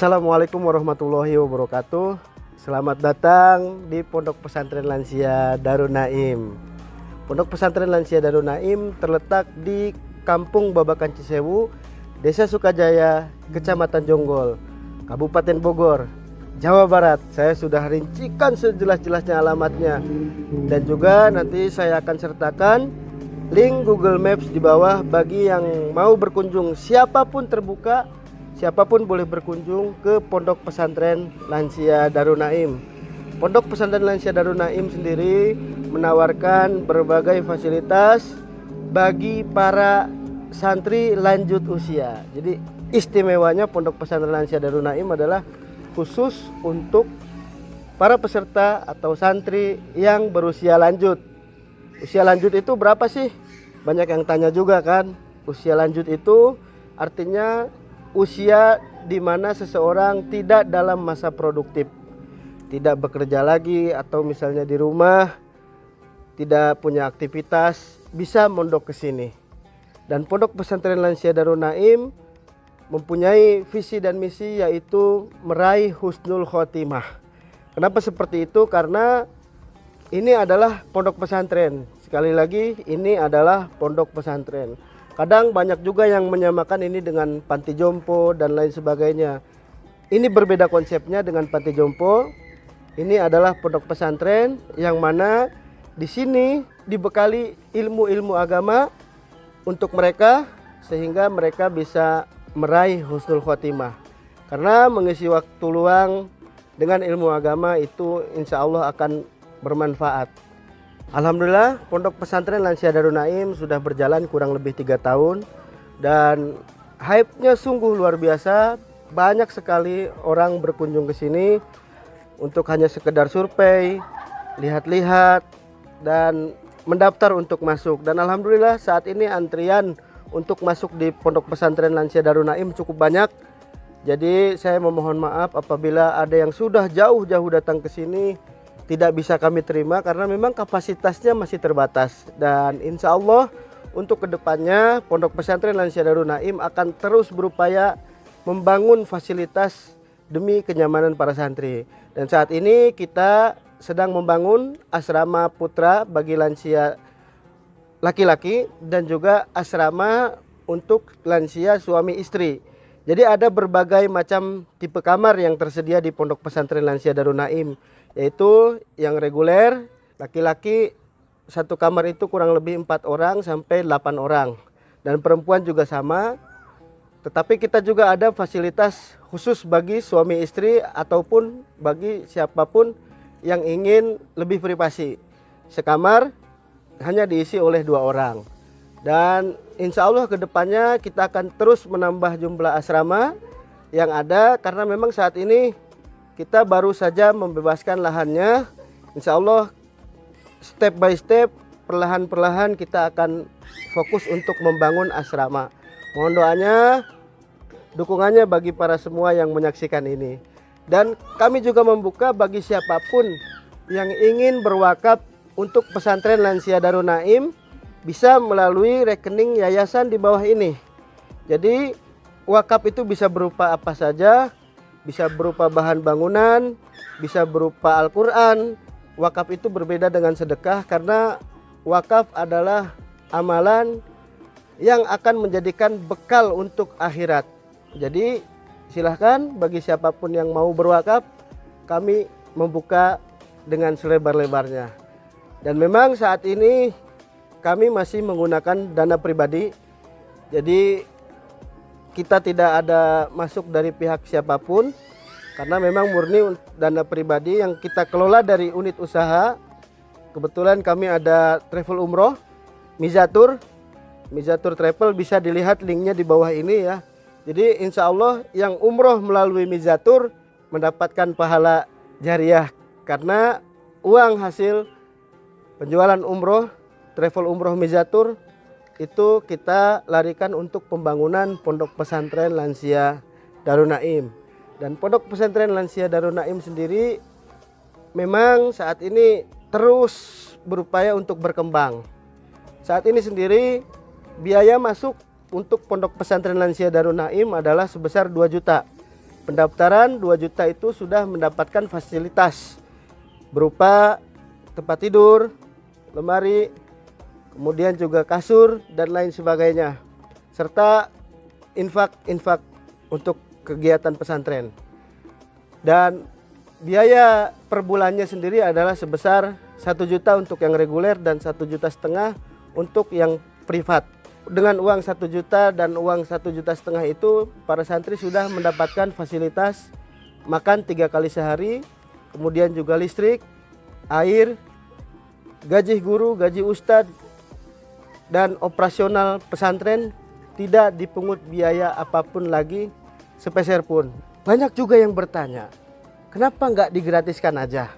Assalamualaikum warahmatullahi wabarakatuh. Selamat datang di Pondok Pesantren Lansia Darun Naim. Pondok Pesantren Lansia Darun Naim terletak di Kampung Babakan Cisewu, Desa Sukajaya, Kecamatan Jonggol, Kabupaten Bogor, Jawa Barat. Saya sudah rincikan sejelas-jelasnya alamatnya, dan juga nanti saya akan sertakan link Google Maps di bawah bagi yang mau berkunjung. Siapapun terbuka, siapapun boleh berkunjung ke Pondok Pesantren Lansia Darun Naim. Pondok Pesantren Lansia Darun Naim sendiri menawarkan berbagai fasilitas bagi para santri lanjut usia. Jadi istimewanya Pondok Pesantren Lansia Darun Naim adalah khusus untuk para peserta atau santri yang berusia lanjut. Usia lanjut itu berapa sih? Banyak yang tanya juga kan. Usia lanjut itu artinya usia di mana seseorang tidak dalam masa produktif, tidak bekerja lagi, atau misalnya di rumah tidak punya aktivitas, bisa mondok ke sini. Dan Pondok Pesantren Lansia Darun Naim mempunyai visi dan misi, yaitu meraih husnul khotimah. Kenapa seperti itu? Karena ini adalah pondok pesantren. Sekali lagi, ini adalah pondok pesantren. Kadang banyak juga yang menyamakan ini dengan panti jompo dan lain sebagainya. Ini berbeda konsepnya dengan panti jompo. Ini adalah pondok pesantren yang mana di sini dibekali ilmu-ilmu agama untuk mereka, sehingga mereka bisa meraih husnul khotimah. Karena mengisi waktu luang dengan ilmu agama itu insya Allah akan bermanfaat. Alhamdulillah, Pondok Pesantren Lansia Darun Naim sudah berjalan kurang lebih 3 tahun, dan hype-nya sungguh luar biasa. Banyak sekali orang berkunjung ke sini untuk hanya sekedar survei, lihat-lihat, dan mendaftar untuk masuk. Dan alhamdulillah saat ini antrian untuk masuk di Pondok Pesantren Lansia Darun Naim cukup banyak. Jadi saya memohon maaf apabila ada yang sudah jauh-jauh datang ke sini, tidak bisa kami terima karena memang kapasitasnya masih terbatas. Dan insya Allah untuk kedepannya Pondok Pesantren Lansia Darun Naim akan terus berupaya membangun fasilitas demi kenyamanan para santri. Dan saat ini kita sedang membangun asrama putra bagi lansia laki-laki dan juga asrama untuk lansia suami istri. Jadi ada berbagai macam tipe kamar yang tersedia di Pondok Pesantren Lansia Darun Naim, yaitu yang reguler, laki-laki satu kamar itu kurang lebih 4 orang sampai 8 orang, dan perempuan juga sama. Tetapi kita juga ada fasilitas khusus bagi suami istri ataupun bagi siapapun yang ingin lebih privasi. Sekamar hanya diisi oleh 2 orang. Dan insya Allah kedepannya kita akan terus menambah jumlah asrama yang ada, karena memang saat ini kita baru saja membebaskan lahannya. Insya Allah step by step, perlahan-perlahan kita akan fokus untuk membangun asrama. Mohon doanya, dukungannya bagi para semua yang menyaksikan ini. Dan kami juga membuka bagi siapapun yang ingin berwakaf untuk Pesantren Lansia Darun Naim, bisa melalui rekening yayasan di bawah ini. Jadi wakaf itu bisa berupa apa saja, bisa berupa bahan bangunan, bisa berupa Al-Quran. Wakaf itu berbeda dengan sedekah karena wakaf adalah amalan yang akan menjadikan bekal untuk akhirat. Jadi silahkan bagi siapapun yang mau berwakaf, kami membuka dengan selebar-lebarnya. Dan memang saat ini kami masih menggunakan dana pribadi. Jadi kita tidak ada masuk dari pihak siapapun, karena memang murni dana pribadi yang kita kelola dari unit usaha. Kebetulan kami ada travel umroh, Mizatur Travel, bisa dilihat linknya di bawah ini ya. Jadi insya Allah yang umroh melalui Mizatur mendapatkan pahala jariah, karena uang hasil penjualan umroh, travel umroh Mizatur itu kita larikan untuk pembangunan Pondok Pesantren Lansia Darun Naim. Dan Pondok Pesantren Lansia Darun Naim sendiri memang saat ini terus berupaya untuk berkembang. Saat ini sendiri biaya masuk untuk Pondok Pesantren Lansia Darun Naim adalah sebesar 2 juta. Pendaftaran 2 juta itu sudah mendapatkan fasilitas berupa tempat tidur, lemari, kemudian juga kasur dan lain sebagainya, serta infak untuk kegiatan pesantren. Dan biaya per bulannya sendiri adalah sebesar 1 juta untuk yang reguler dan 1,5 juta untuk yang privat. Dengan uang 1 juta dan uang 1,5 juta itu, para santri sudah mendapatkan fasilitas makan 3 kali sehari, kemudian juga listrik, air, gaji guru, gaji ustadz, dan operasional pesantren tidak dipungut biaya apapun lagi sepeser pun. Banyak juga yang bertanya, kenapa nggak digratiskan aja?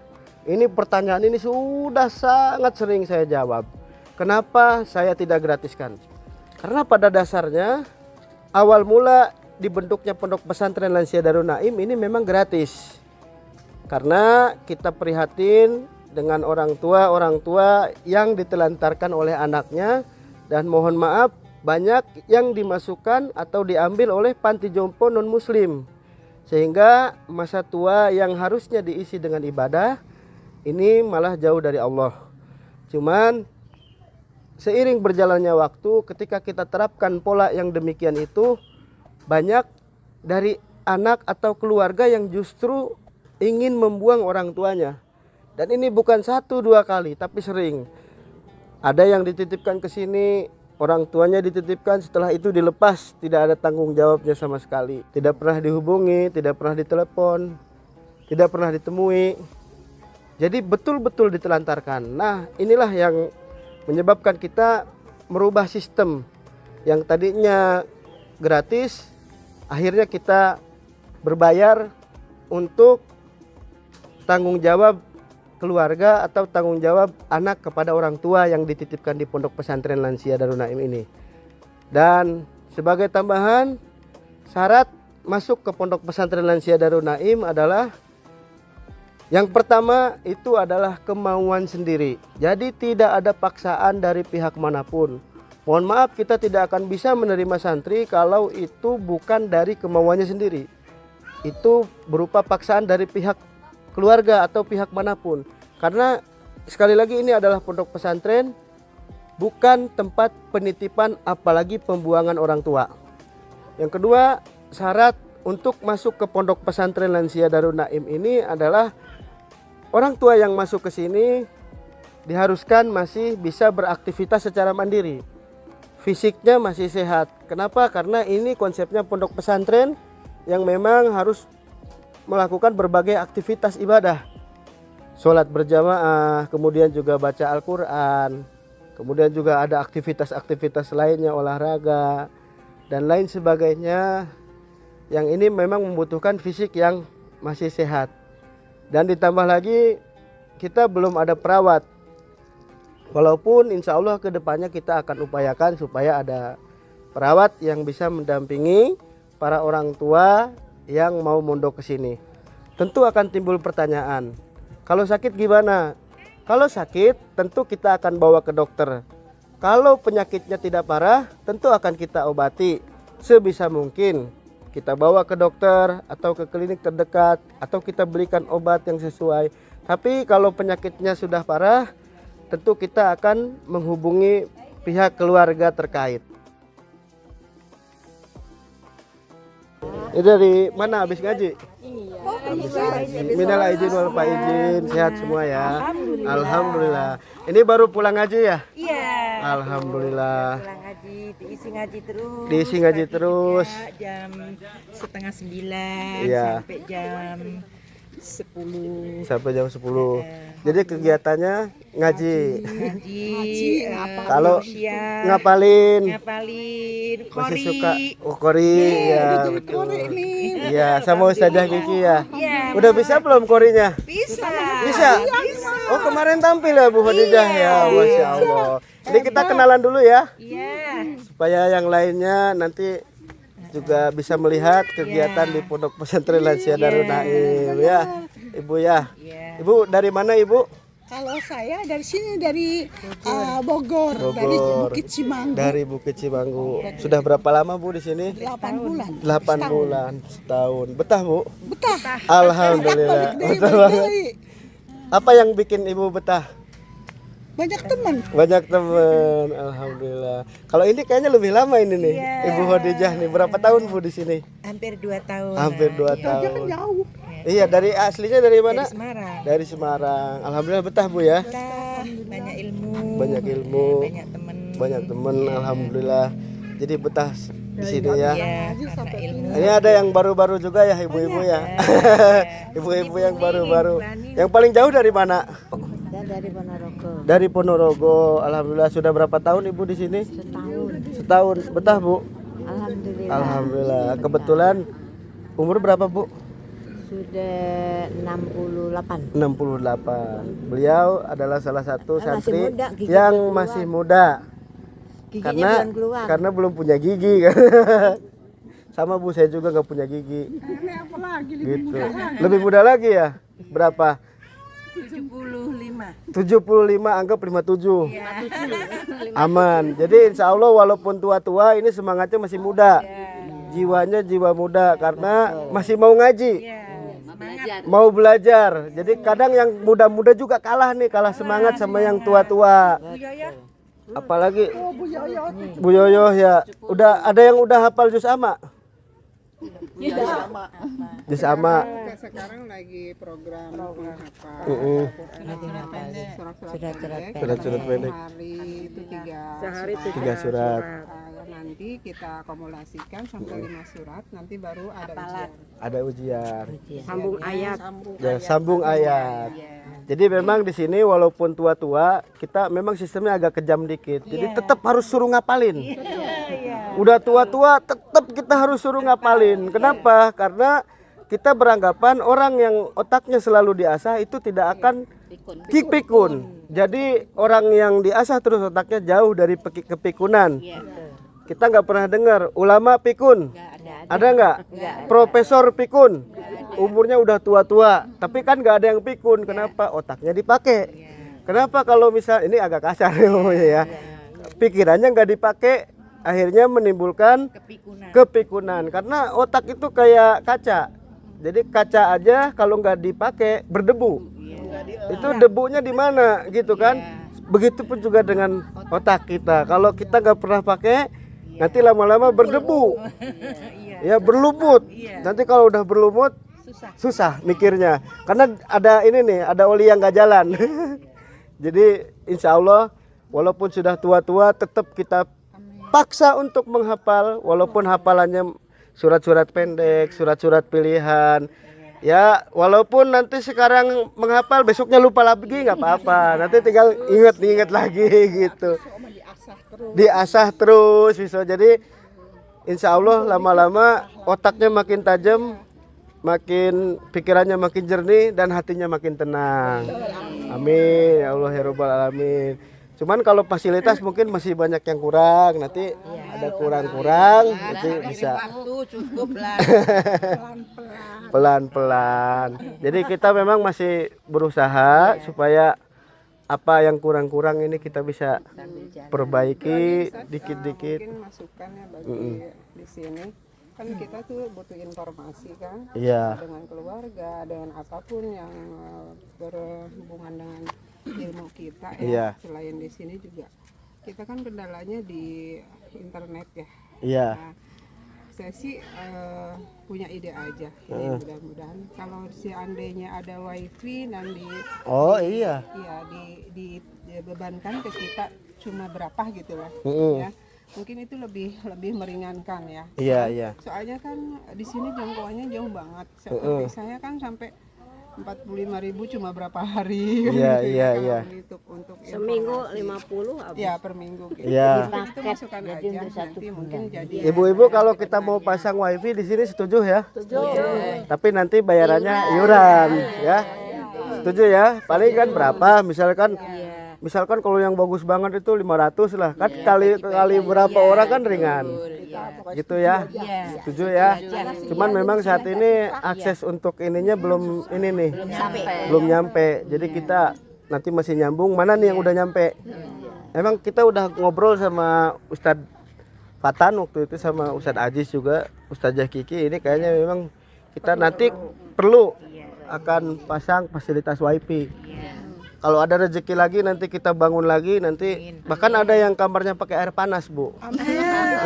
Ini pertanyaan ini sudah sangat sering saya jawab. Kenapa saya tidak gratiskan? Karena pada dasarnya awal mula dibentuknya Pondok Pesantren Lansia Darun Naim ini memang gratis. Karena kita prihatin dengan orang tua yang ditelantarkan oleh anaknya, dan mohon maaf banyak yang dimasukkan atau diambil oleh panti jompo non muslim, sehingga masa tua yang harusnya diisi dengan ibadah ini malah jauh dari Allah. Cuman seiring berjalannya waktu, ketika kita terapkan pola yang demikian itu, banyak dari anak atau keluarga yang justru ingin membuang orang tuanya. Dan ini bukan 1-2 kali, tapi sering. Ada yang dititipkan ke sini, orang tuanya dititipkan, setelah itu dilepas, tidak ada tanggung jawabnya sama sekali. Tidak pernah dihubungi, tidak pernah ditelepon, tidak pernah ditemui. Jadi betul-betul ditelantarkan. Nah, inilah yang menyebabkan kita merubah sistem yang tadinya gratis, akhirnya kita berbayar untuk tanggung jawab keluarga atau tanggung jawab anak kepada orang tua yang dititipkan di Pondok Pesantren Lansia Darun Naim ini. Dan sebagai tambahan, syarat masuk ke Pondok Pesantren Lansia Darun Naim adalah yang pertama itu adalah kemauan sendiri. Jadi tidak ada paksaan dari pihak manapun. Mohon maaf, kita tidak akan bisa menerima santri kalau itu bukan dari kemauannya sendiri. Itu berupa paksaan dari pihak keluarga atau pihak manapun. Karena sekali lagi ini adalah pondok pesantren, bukan tempat penitipan apalagi pembuangan orang tua. Yang kedua, syarat untuk masuk ke Pondok Pesantren Lansia Darun Naim ini adalah orang tua yang masuk ke sini diharuskan masih bisa beraktivitas secara mandiri. Fisiknya masih sehat. Kenapa? Karena ini konsepnya pondok pesantren yang memang harus melakukan berbagai aktivitas ibadah. Sholat berjamaah, kemudian juga baca Al-Quran, kemudian juga ada aktivitas-aktivitas lainnya, olahraga, dan lain sebagainya. Yang ini memang membutuhkan fisik yang masih sehat. Dan ditambah lagi kita belum ada perawat. Walaupun insya Allah kedepannya kita akan upayakan supaya ada perawat yang bisa mendampingi para orang tua yang mau mondok ke sini. Tentu akan timbul pertanyaan, kalau sakit gimana? Kalau sakit tentu kita akan bawa ke dokter. Kalau penyakitnya tidak parah, tentu akan kita obati sebisa mungkin. Kita bawa ke dokter atau ke klinik terdekat, atau kita belikan obat yang sesuai. Tapi kalau penyakitnya sudah parah, tentu kita akan menghubungi pihak keluarga terkait. Ini dari mana habis ngaji? Iya. Habis ngaji. Minal aidin wal faizin, sehat semua ya. Alhamdulillah. Ini baru pulang ngaji ya? Iya. Alhamdulillah. Pulang ngaji diisi ngaji terus. Diisi ngaji Pagi terus. juga jam setengah 9 Iya. sampai jam 10. Sampai jam 10. Jadi kegiatannya ngaji. Ngaji, Kalau siang, ngapalin ngapalin, masih kori. suka kori ya betul. Iya, sama Ustazah Kiki ya. Iya, Udah bisa belum korinya? bisa. Bisa. Oh, kemarin tampil ya Bu Khadijah ya, Masya Allah. Jadi kita kenalan dulu ya, Iya. supaya yang lainnya nanti juga bisa melihat kegiatan di Pondok Pesantren Lansia Darun Naim ya, Ibu ya. Iya. Ibu dari mana Ibu? Kalau saya dari sini dari Bogor, dari Bogor. Bukit Cimanggu. Dari Bukit Cimanggu. Sudah berapa lama Bu di sini? 8 bulan. 8 bulan, setahun. Betah Bu? Betah. Alhamdulillah. Balik Betul deui, banget. balik deui. Apa yang bikin Ibu betah? Banyak teman. Banyak teman, alhamdulillah. Kalau ini kayaknya lebih lama ini nih, Ibu Khadijah nih. Berapa tahun Bu di sini? Hampir 2 tahun. Hampir 2 Aja kan tahun. jauh. Iya, dari aslinya dari mana? Dari Semarang. Dari Semarang. Alhamdulillah betah Bu ya. Kita banyak ilmu. Banyak ilmu, Banyak teman. banyak teman, alhamdulillah. Jadi betah di sini ya. Iya, karena ilmu. Ini ada yang baru-baru juga ya ibu-ibu ya. Ibu-ibu yang baru-baru. Yang paling jauh dari mana? Dari Ponorogo. Dari Ponorogo. Alhamdulillah sudah berapa tahun Ibu di sini? Setahun. Setahun. Betah Bu? Alhamdulillah. Alhamdulillah. Kebetulan umur berapa Bu? Sudah 68. 68. Beliau adalah salah satu Masih santri muda, gigi yang belum masih muda. Giginya belum keluar. Karena belum punya gigi kan. Sama Bu, saya juga nggak punya gigi. Gitu. Lebih muda lagi ya? Berapa? 75. 75, anggap 57. Aman. Jadi insya Allah walaupun tua-tua ini semangatnya masih muda. Jiwanya jiwa muda karena masih mau ngaji. Mau belajar. Jadi kadang yang muda-muda juga kalah nih, kalah semangat sama yang tua-tua. Apalagi Bu Yoyo ya. Udah ada yang udah hafal juz amma? Juz amma. Sekarang lagi program menghafal Surat-surat pendek. hari itu 3 Sehari Tiga surat. nanti kita akumulasikan sampai 5 surat, nanti baru ada ujian. Ada ujian. Sambung ayat. Ya, sambung ayat. Jadi memang di sini walaupun tua-tua, kita memang sistemnya agak kejam dikit. Jadi tetap harus suruh ngapalin. Udah tua-tua tetap kita harus suruh ngapalin. Kenapa? Karena kita beranggapan orang yang otaknya selalu diasah itu tidak akan pikun. Jadi orang yang diasah terus otaknya jauh dari kepikunan. Kita nggak pernah dengar ulama pikun. Ada nggak? Profesor pikun. Umurnya udah tua-tua, tapi kan nggak ada yang pikun. Kenapa? Otaknya dipakai. Kenapa kalau misal ini agak kasar ya? Pikirannya nggak dipakai, akhirnya menimbulkan kepikunan. Karena otak itu kayak kaca. Jadi kaca aja kalau nggak dipakai berdebu. Itu debunya di mana gitu kan? Begitupun juga dengan otak kita. Kalau kita nggak pernah pakai, nanti lama-lama berdebu. Ya berlumut. Nanti kalau udah berlumut susah mikirnya. Karena ada ini nih, ada oli yang nggak jalan. Jadi insya Allah walaupun sudah tua-tua tetap kita paksa untuk menghafal. Walaupun hafalannya surat-surat pendek, surat-surat pilihan. Ya walaupun nanti sekarang menghafal besoknya lupa lagi nggak apa-apa. Nanti tinggal ingat lagi gitu. Diasah terus bisa. Jadi insya Allah lama-lama otaknya makin tajam, makin pikirannya makin jernih dan hatinya makin tenang. Amin ya Allah ya Rabbal alamin. Cuman kalau fasilitas mungkin masih banyak yang kurang, nanti ada kurang-kurang, nanti bisa Cukup lah. pelan-pelan. Jadi kita memang masih berusaha supaya apa yang kurang-kurang ini kita bisa perbaiki dikit-dikit. Mungkin masukannya bagi di sini kan kita tuh butuh informasi kan, Iya. dengan keluarga, dengan apapun yang berhubungan dengan ilmu kita ya. Iya. Selain di sini juga kita kan kendalanya di internet ya. Iya. Nah, saya sih punya ide aja. Ini mudah-mudahan kalau seandainya ada wifi dan Oh iya. dibebankan ke kita cuma berapa gitu lah Mm-mm. ya. mungkin itu lebih meringankan ya. Iya. Soalnya kan di sini jangkauannya jauh banget. Seperti saya kan sampai 45.000 cuma berapa hari. Iya, gitu iya, ya, iya. Untuk Seminggu informasi. 50 habis. Ya, per minggu gitu. Iya. Itu masukkan Jadi aja untuk satu nanti mungkin jadi Ibu-ibu kalau kita mau pasang wifi di sini setuju ya? Setuju. Tapi nanti bayarannya iuran ya. Setuju ya? Paling kan berapa? Misalkan kalau yang bagus banget itu 500 lah. Kan kali berapa orang kan ringan. Gitu ya. Setuju ya? Cuman memang saat ini akses untuk ininya belum ini nih. Belum nyampe. Jadi kita nanti masih nyambung. Mana nih yang udah nyampe? Emang kita udah ngobrol sama Ustadz Fatan waktu itu sama Ustadz Aziz juga, Ustadzah Kiki. Ini kayaknya memang kita nanti perlu akan pasang fasilitas wifi. Kalau ada rezeki lagi nanti kita bangun lagi nanti. Bahkan ada yang kamarnya pakai air panas, Bu.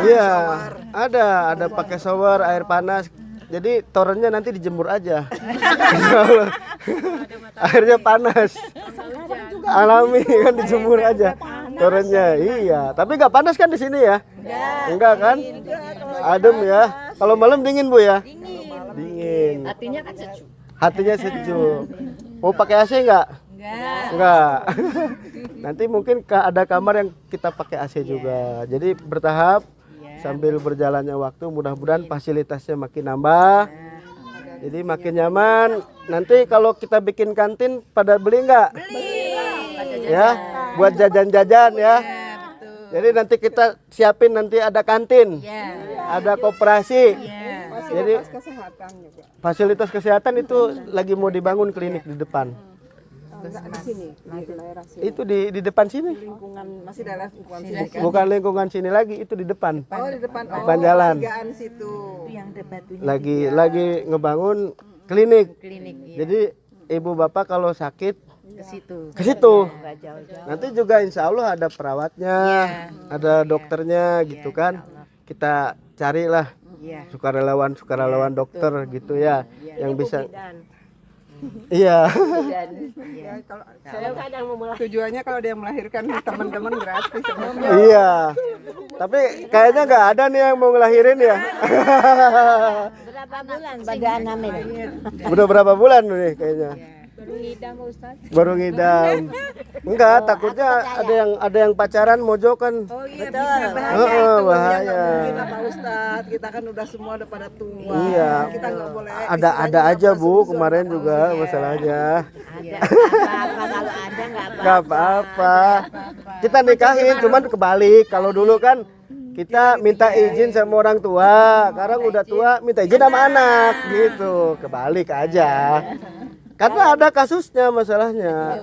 Iya, ada pakai shower air panas. Jadi torennya nanti dijemur aja. Airnya panas. Alami kan dijemur aja. Torennya. Iya, tapi nggak panas kan di sini ya? Enggak kan? Adem ya. Kalau malam dingin, Bu ya? Dingin. Hatinya kan sejuk. Hatinya sejuk. Mau pakai AC enggak? Enggak. Nanti mungkin ada kamar yang kita pakai AC juga. Jadi bertahap sambil berjalannya waktu mudah-mudahan fasilitasnya makin nambah. Jadi makin nyaman. Nanti kalau kita bikin kantin pada beli enggak? Beli. Ya, buat jajan-jajan ya. Jadi nanti kita siapin nanti ada kantin. Ada koperasi. Jadi kesehatan juga. fasilitas kesehatan itu lagi mau dibangun klinik di depan. Enggak di sini, di daerah sini. Itu di depan sini. Lingkungan masih daerah lingkungan sini kan. Bukan lingkungan sini lagi, itu di depan. Oh, di depan. Depan jalan. Tigaan situ. Yang debatunya Lagi ngebangun klinik. klinik Jadi ibu bapak kalau sakit ke situ. ke situ. Nggak jauh-jauh. Nanti juga insya Allah ada perawatnya, ada dokternya gitu kan. Kita carilah sukarelawan dokter gitu ya, yang bisa. Iya. Ya, kalau saya tujuannya kalau dia melahirkan teman-teman gratis. Iya. Tapi kayaknya nggak ada nih yang mau ngelahirin ya. Berapa bulan pada Anamil? Udah berapa bulan nih kayaknya? Baru ngidam. Enggak, takutnya ada yang pacaran mojokan. Oh iya, Betul. bisa Heeh, bahaya. Kita Pak Ustadz, kita kan udah semua udah pada tua. Iya. Kita nggak boleh. Ada aja Bu kemarin juga masalahnya. Ada apa-apa kalau ada nggak apa-apa. Nggak apa-apa. Kita nikahin cuman kebalik. Kalau dulu kan kita minta izin sama orang tua. Sekarang udah tua minta izin sama anak gitu. Kebalik aja. Karena ada kasusnya masalahnya.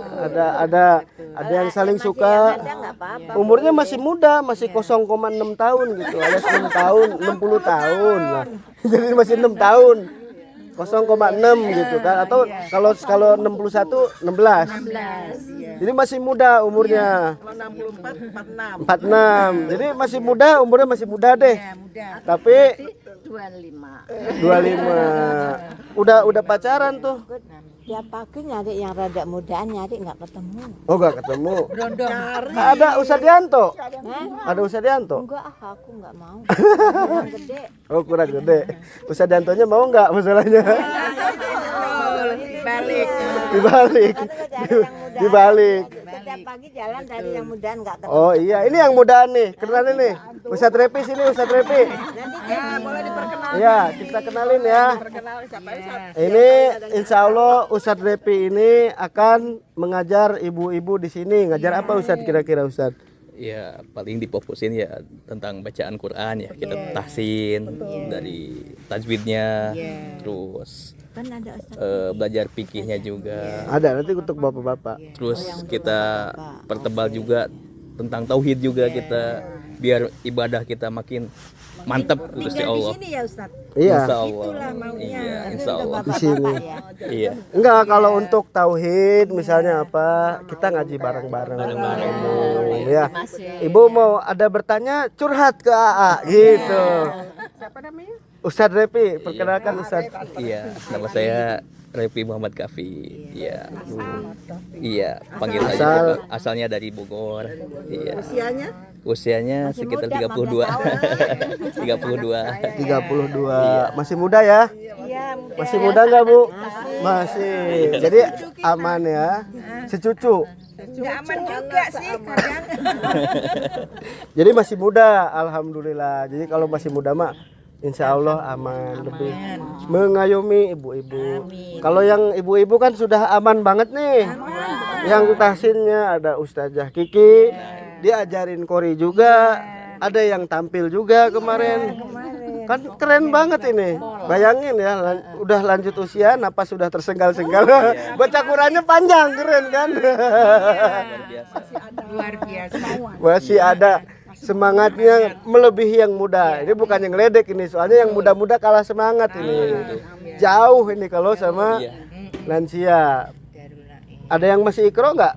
Ada yang saling suka. Ada nggak apa-apa. Umurnya masih muda, masih 0,6 tahun gitu. Alias 6 tahun, 60 tahun lah. Jadi masih 6 tahun. 0,6 gitu kan, atau kalau 61 16. Jadi masih muda umurnya. Kalau 64, 46. 46. Jadi masih muda, umurnya masih muda deh. Tapi 25. Udah pacaran tuh. Tiap pagi nyari yang rada mudaan nyari nggak ketemu. Oh, enggak ketemu. Ada Usadianto. Ada Usadianto. Enggak, aku nggak mau. Yang gede. Oh, kurang gede. Usadiantonya mau enggak masalahnya? Balik. Dibalik. Kan gua cari yang mudaan. Dibalik. Setiap pagi jalan dari yang mudaan nggak ketemu. Oh iya, ini yang mudaan nih. Kenalin nih. Ustadz Repi sini, Ustadz Repi. Boleh diperkenalkan. Iya, kita kenalin ya. Perkenalkan siapa Ustadz? Ini insya Allah Ustadz Repi ini akan mengajar ibu-ibu di sini. Ngajar apa Ustadz kira-kira Ustadz? Ya paling difokusin ya tentang bacaan Quran ya, kita tahsin dari tajwidnya, terus Kan ada Ustaz. belajar fikihnya juga, Ada nanti untuk bapak-bapak. terus kita pertebal juga tentang tauhid juga kita, biar ibadah kita makin mantap Gusti Allah. ya Ustaz. Iya. Insya Allah. Iya, insya Allah. Di sini. Iya. Enggak, kalau untuk tauhid misalnya apa, kita ngaji bareng-bareng. Ya. Ibu mau ada bertanya curhat ke AA gitu. Siapa namanya? Ustadz Repi, perkenalkan Ustadz. Iya, nama saya Repi Muhammad Kafi. Iya. Iya, panggil Asal- aja. Asalnya dari Bogor. Iya. Usianya? Usianya Masih sekitar muda, 32. 15 32. 32. Masih muda ya? Iya, muda. Masih muda nggak Bu? Masih. Jadi aman ya. Secucu. Nggak aman juga sih kadang. Jadi masih muda, alhamdulillah. Jadi kalau masih muda mah insya Allah aman, lebih mengayomi ibu-ibu. Kalau yang ibu-ibu kan sudah aman banget nih. Yang tahsinnya ada Ustazah Kiki, dia ajarin kori juga. Ada yang tampil juga kemarin. Kan keren banget ini. Bayangin ya, udah lanjut usia, napas sudah tersenggal-senggal. Baca Qurannya panjang, keren kan? Luar biasa. Luar biasa. Masih ada semangatnya melebihi yang muda. Ini bukan yang ledek ini, soalnya yang muda-muda kalah semangat ini. Jauh ini kalau sama Iya. lansia. Ada yang masih ikro nggak?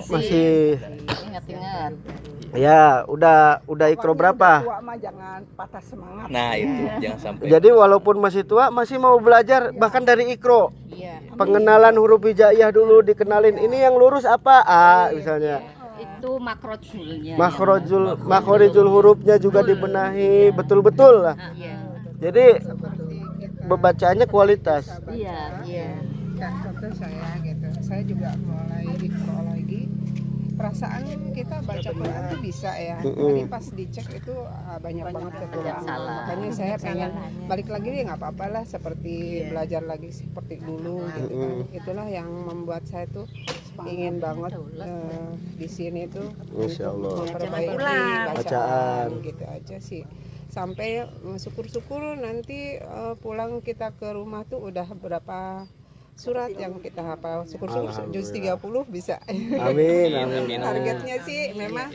Masih. Ingat-ingat. Ya, udah ikro berapa? Tua mah jangan patah semangat. Nah, itu jangan sampai. Jadi walaupun masih tua, masih mau belajar bahkan dari ikro. Iya. Pengenalan huruf hijaiyah dulu dikenalin. Ini yang lurus apa? A misalnya. Itu makrojulnya. Makhorijul hurufnya juga dibenahi betul-betul lah. Jadi pembacaannya kualitas. Iya. Contoh saya gitu, saya juga mulai ikro lagi. Perasaan kita baca Quran tuh bisa ya. Tadi pas dicek itu banyak banget kekurangan. Makanya saya pengen balik lagi deh, nggak apa-apa lah, seperti belajar lagi seperti dulu gitu kan. Itulah yang membuat saya tuh ingin banget di sini tuh Insya Allah. memperbaiki Bacaan. bacaan gitu aja sih. Sampai syukur-syukur nanti pulang kita ke rumah tuh udah berapa surat yang kita hafal. Syukur-syukur juz 30 bisa. Amin, amin. Targetnya sih memang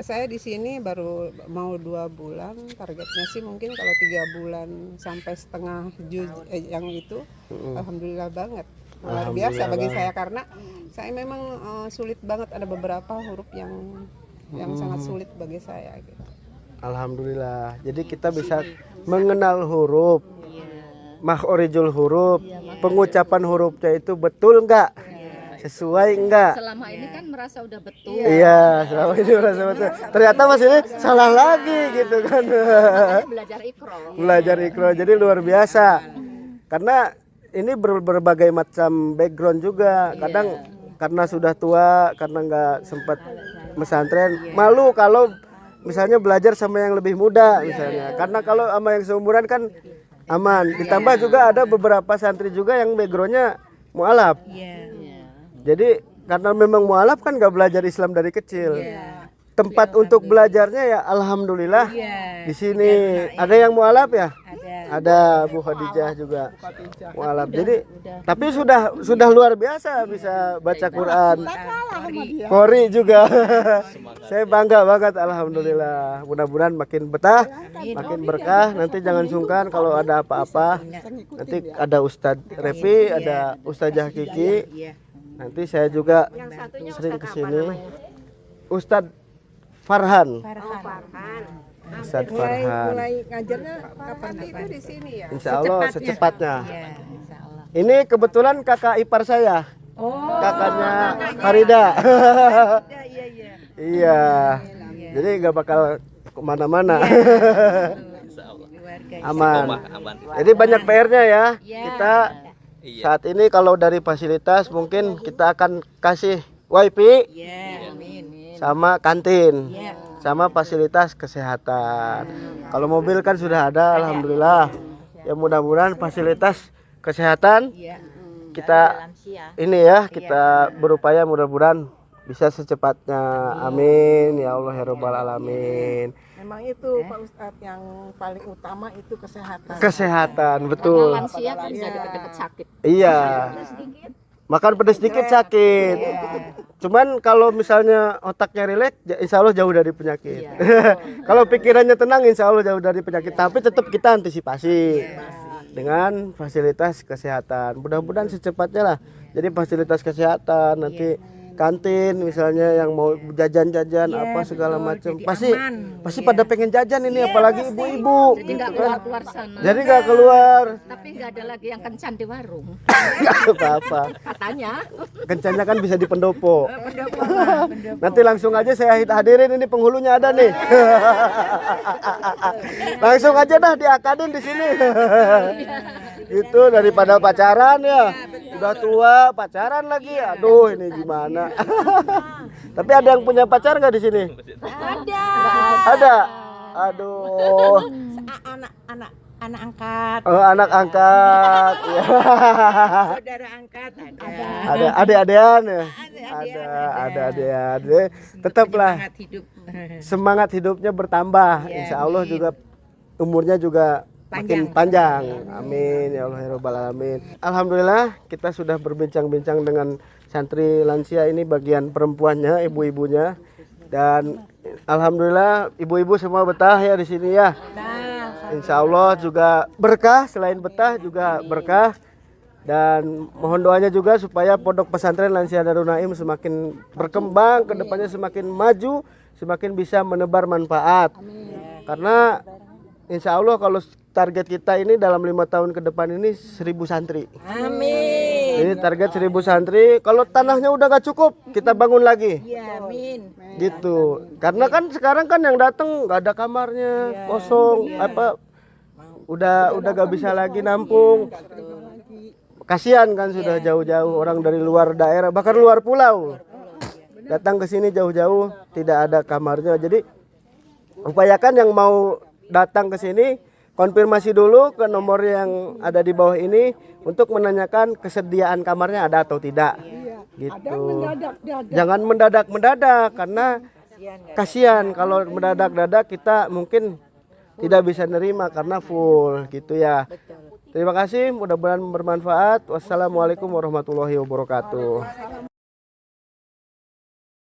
saya di sini baru mau 2 bulan. Targetnya sih mungkin kalau 3 bulan sampai setengah juz yang itu, alhamdulillah banget. Luar biasa bagi saya karena saya memang sulit banget, ada beberapa huruf yang sangat sulit bagi saya gitu. Alhamdulillah. Jadi kita bisa mengenal huruf, makhorijul huruf, pengucapan hurufnya itu betul enggak? Sesuai enggak? Selama ini kan merasa udah betul. Iya, selama ini merasa betul. Ternyata Mas ini salah lagi gitu kan. Belajar ikro. Belajar ikro, jadi luar biasa. Karena ini berbagai macam background juga. Kadang karena sudah tua, karena nggak sempat pesantren, malu kalau misalnya belajar sama yang lebih muda misalnya. Karena kalau sama yang seumuran kan aman. Ditambah juga ada beberapa santri juga yang backgroundnya mualaf. Jadi karena memang mualaf kan nggak belajar Islam dari kecil. Tempat untuk belajarnya ya alhamdulillah di sini. Ada yang mualaf ya? Ada Bu Khadijah juga mualaf. Jadi tapi sudah luar biasa bisa baca Quran. Qori juga. Saya bangga banget alhamdulillah. Mudah-mudahan makin betah, makin berkah. Nanti jangan sungkan kalau ada apa-apa. Nanti ada Ustadz Repi, ada Ustazah Kiki. Nanti saya juga sering kesini. Ustadz Farhan. Ustadz Farhan. Mulai ngajarnya kapan itu di sini ya? Insya Allah secepatnya. Ini kebetulan kakak ipar saya. Kakaknya Farida. Iya. Jadi nggak bakal kemana-mana. Aman. Aman. Jadi banyak PR-nya ya. Kita Iya. saat ini kalau dari fasilitas mungkin kita akan kasih wifi sama kantin. Sama fasilitas kesehatan. Kalau mobil kan sudah ada, alhamdulillah. Ya mudah-mudahan fasilitas kesehatan kita ini ya, kita berupaya mudah-mudahan bisa secepatnya. Amin ya Allah ya Rabbal alamin. Memang itu Pak Ustadz yang paling utama itu kesehatan. Kesehatan betul. Lansia kan nggak deket-deket sakit. Iya. Makan pedas dikit sakit. Cuman kalau misalnya otaknya rileks, insya Allah jauh dari penyakit. Kalau pikirannya tenang, insya Allah jauh dari penyakit. Tapi tetap kita antisipasi dengan fasilitas kesehatan. Mudah-mudahan secepatnya lah. Jadi fasilitas kesehatan nanti kantin misalnya yang mau jajan-jajan apa segala macam. Pasti pada pengen jajan ini apalagi ibu-ibu. Jadi nggak gitu kan. keluar sana. Jadi nggak keluar. Tapi nggak ada lagi yang kencan di warung. Nggak apa-apa. Katanya. Kencannya kan bisa di pendopo. Nanti langsung aja saya hadirin ini penghulunya ada nih. Langsung aja dah diakadin di sini. Gitu daripada pacaran ya. Udah tua pacaran lagi. Aduh ini gimana? Tapi ada yang punya pacar nggak di sini? Ada. Ada. Aduh. Anak angkat. Oh, anak angkat. Ya. Saudara angkat ada. Ada adik-adian ya. Ada adik-adik. Tetaplah Semangat hidup. semangat hidupnya bertambah. Insya Allah juga umurnya juga makin panjang. Amin ya Allah ya Rabbal alamin. Alhamdulillah kita sudah berbincang-bincang dengan santri lansia ini bagian perempuannya, ibu-ibunya, dan alhamdulillah ibu-ibu semua betah ya di sini ya. Insya Allah juga berkah, selain betah juga berkah. Dan mohon doanya juga supaya Pondok Pesantren Lansia Darul Naim semakin berkembang, kedepannya semakin maju, semakin bisa menebar manfaat. Karena insya Allah kalau target kita ini dalam 5 tahun ke depan ini 1000 santri. Amin. Ini target 1000 santri. Kalau tanahnya udah gak cukup, kita bangun lagi. Ya, amin. Gitu. Karena kan sekarang kan yang datang nggak ada kamarnya, kosong, apa udah gak bisa lagi nampung. Kasihan kan sudah jauh-jauh orang dari luar daerah, bahkan luar pulau. Datang ke sini jauh-jauh tidak ada kamarnya. Jadi upayakan yang mau datang ke sini konfirmasi dulu ke nomor yang ada di bawah ini untuk menanyakan kesediaan kamarnya ada atau tidak. Gitu. Jangan mendadak karena kasihan kalau mendadak kita mungkin tidak bisa nerima karena full gitu ya. Terima kasih, mudah-mudahan bermanfaat. Wassalamualaikum warahmatullahi wabarakatuh.